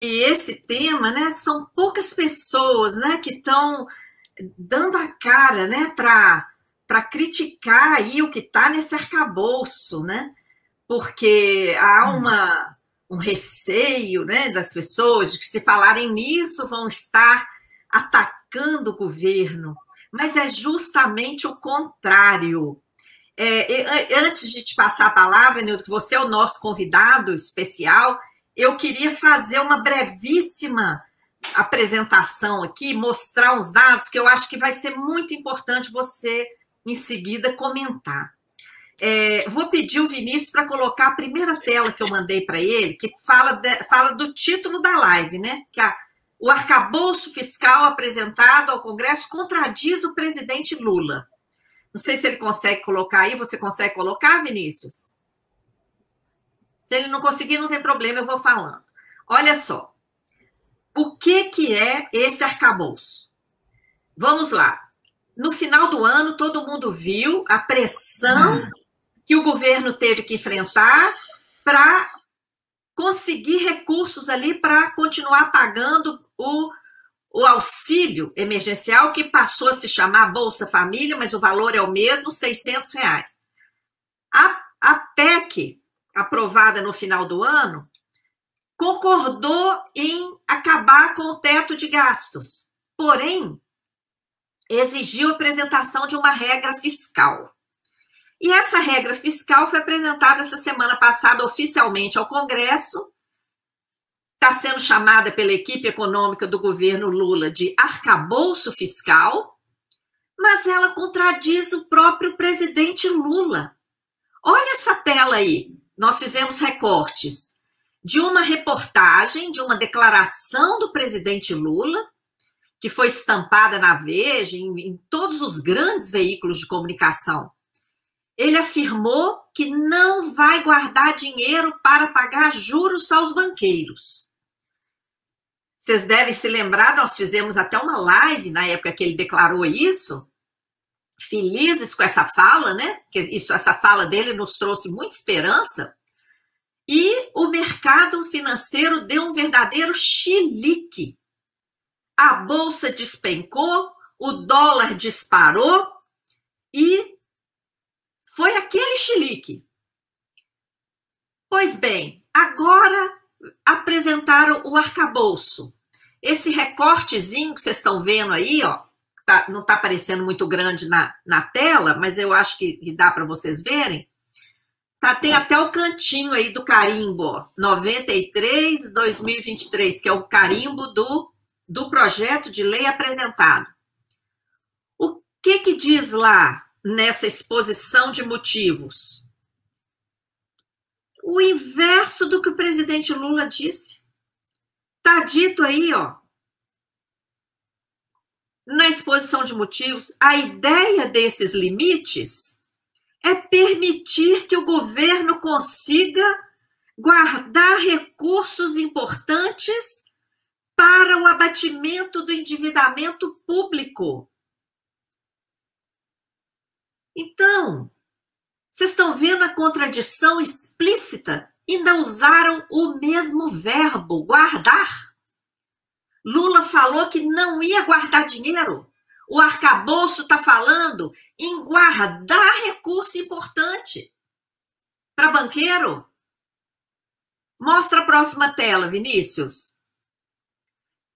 E esse tema, né, são poucas pessoas, né, que estão dando a cara, né, para criticar aí o que está nesse arcabouço, né? Porque há um receio, né, das pessoas de que se falarem nisso vão estar atacando o governo, mas é justamente o contrário. Antes de te passar a palavra, Nildo, que você é o nosso convidado especial, eu queria fazer uma brevíssima apresentação aqui, mostrar uns dados que eu acho que vai ser muito importante você, em seguida, comentar. Vou pedir o Vinícius para colocar a primeira tela que eu mandei para ele, que fala do título da live, né? O arcabouço fiscal apresentado ao Congresso contradiz o presidente Lula. Não sei se ele consegue colocar aí. Você consegue colocar, Vinícius? Se ele não conseguir, não tem problema, eu vou falando. Olha só. O que é esse arcabouço? Vamos lá. No final do ano, todo mundo viu a pressão que o governo teve que enfrentar para conseguir recursos ali para continuar pagando o auxílio emergencial, que passou a se chamar Bolsa Família, mas o valor é o mesmo, R$ 600. A PEC, aprovada no final do ano, concordou em acabar com o teto de gastos, porém, exigiu a apresentação de uma regra fiscal. E essa regra fiscal foi apresentada essa semana passada oficialmente ao Congresso, está sendo chamada pela equipe econômica do governo Lula de arcabouço fiscal, mas ela contradiz o próprio presidente Lula. Olha essa tela aí, nós fizemos recortes de uma reportagem, de uma declaração do presidente Lula, que foi estampada na Veja, em todos os grandes veículos de comunicação. Ele afirmou que não vai guardar dinheiro para pagar juros aos banqueiros. Vocês devem se lembrar, nós fizemos até uma live na época que ele declarou isso, felizes com essa fala, né? Essa fala dele nos trouxe muita esperança. E o mercado financeiro deu um verdadeiro chilique. A bolsa despencou, o dólar disparou e foi aquele chilique. Pois bem, agora apresentaram o arcabouço. Esse recortezinho que vocês estão vendo aí, ó, não está aparecendo muito grande na tela, mas eu acho que dá para vocês verem. Tem até o cantinho aí do carimbo, ó, 93/2023, que é o carimbo do projeto de lei apresentado. O que diz lá nessa exposição de motivos? O inverso do que o presidente Lula disse. Está dito aí, ó, na exposição de motivos, a ideia desses limites é permitir que o governo consiga guardar recursos importantes para o abatimento do endividamento público. Então, vocês estão vendo a contradição explícita? Ainda usaram o mesmo verbo, guardar. Lula falou que não ia guardar dinheiro. O arcabouço está falando em guardar recurso importante para banqueiro. Mostra a próxima tela, Vinícius.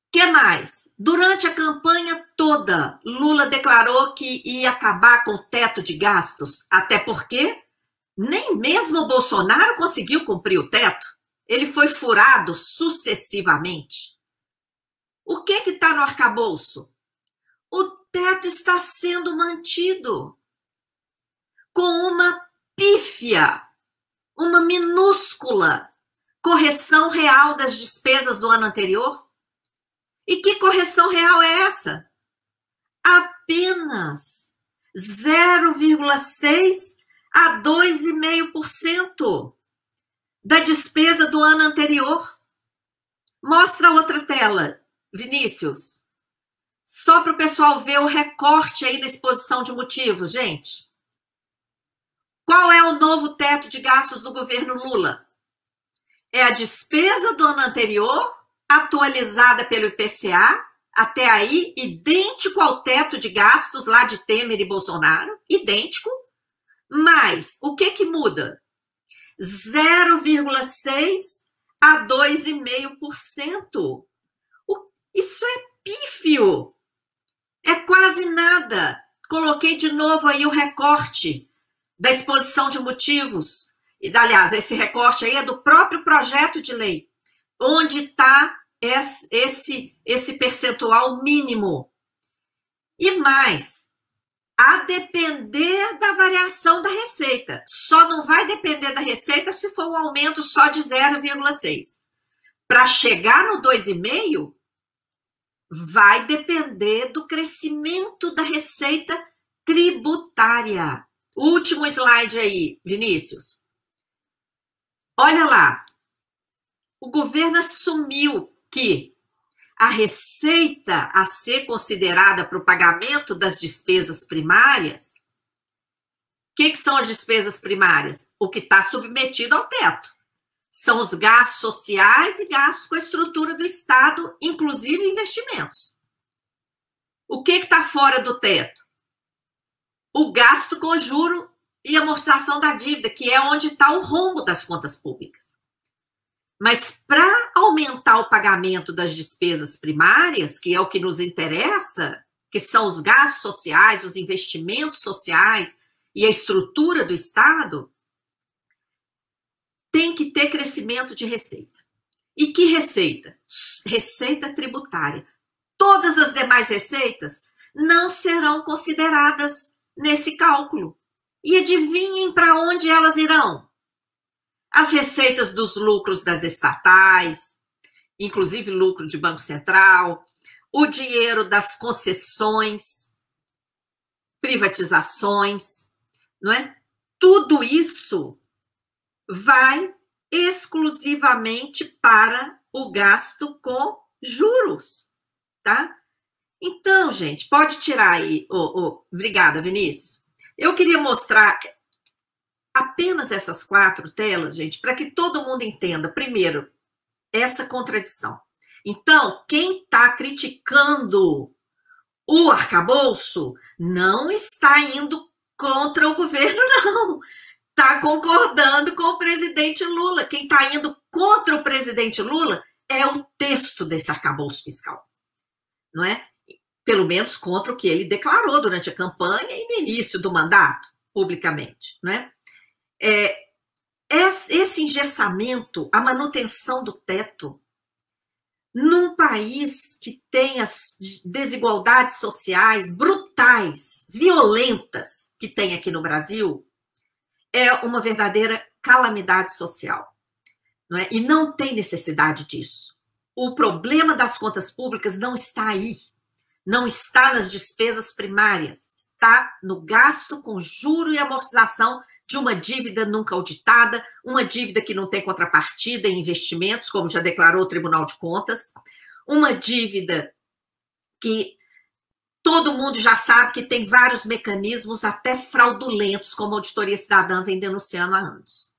O que mais? Durante a campanha toda, Lula declarou que ia acabar com o teto de gastos, até porque nem mesmo o Bolsonaro conseguiu cumprir o teto. Ele foi furado sucessivamente. O que está no arcabouço? O teto está sendo mantido com uma pífia, uma minúscula correção real das despesas do ano anterior. E que correção real é essa? Apenas 0,6% a 2,5% da despesa do ano anterior. Mostra a outra tela, Vinícius. Só para o pessoal ver o recorte aí na exposição de motivos, gente. Qual é o novo teto de gastos do governo Lula? É a despesa do ano anterior atualizada pelo IPCA, até aí, idêntico ao teto de gastos lá de Temer e Bolsonaro, idêntico, mas o que muda? 0,6% a 2,5%. Isso é pífio, é quase nada. Coloquei de novo aí o recorte da exposição de motivos, e aliás, esse recorte aí é do próprio projeto de lei, onde está esse percentual mínimo. E mais, a depender da variação da receita. Só não vai depender da receita se for um aumento só de 0,6. Para chegar no 2,5, vai depender do crescimento da receita tributária. Último slide aí, Vinícius. Olha lá. O governo assumiu que a receita a ser considerada para o pagamento das despesas primárias, o que são as despesas primárias? O que está submetido ao teto. São os gastos sociais e gastos com a estrutura do Estado, inclusive investimentos. O que está fora do teto? O gasto com juro e amortização da dívida, que é onde está o rombo das contas públicas. Mas para aumentar o pagamento das despesas primárias, que é o que nos interessa, que são os gastos sociais, os investimentos sociais e a estrutura do Estado, tem que ter crescimento de receita. E que receita? Receita tributária. Todas as demais receitas não serão consideradas nesse cálculo. E adivinhem para onde elas irão? As receitas dos lucros das estatais, inclusive lucro de Banco Central, o dinheiro das concessões, privatizações, não é? Tudo isso vai exclusivamente para o gasto com juros, tá? Então, gente, pode tirar aí. Obrigada, Vinícius. Eu queria mostrar apenas essas 4 telas, gente, para que todo mundo entenda, primeiro, essa contradição. Então, quem está criticando o arcabouço não está indo contra o governo, não. Está concordando com o presidente Lula. Quem está indo contra o presidente Lula é o texto desse arcabouço fiscal, não é? Pelo menos contra o que ele declarou durante a campanha e no início do mandato, publicamente, não é? Esse engessamento, a manutenção do teto, num país que tem as desigualdades sociais brutais, violentas, que tem aqui no Brasil, é uma verdadeira calamidade social, não é? E não tem necessidade disso. O problema das contas públicas não está aí, não está nas despesas primárias, está no gasto com juro e amortização de uma dívida nunca auditada, uma dívida que não tem contrapartida em investimentos, como já declarou o Tribunal de Contas, uma dívida que todo mundo já sabe que tem vários mecanismos até fraudulentos, como a Auditoria Cidadã vem denunciando há anos.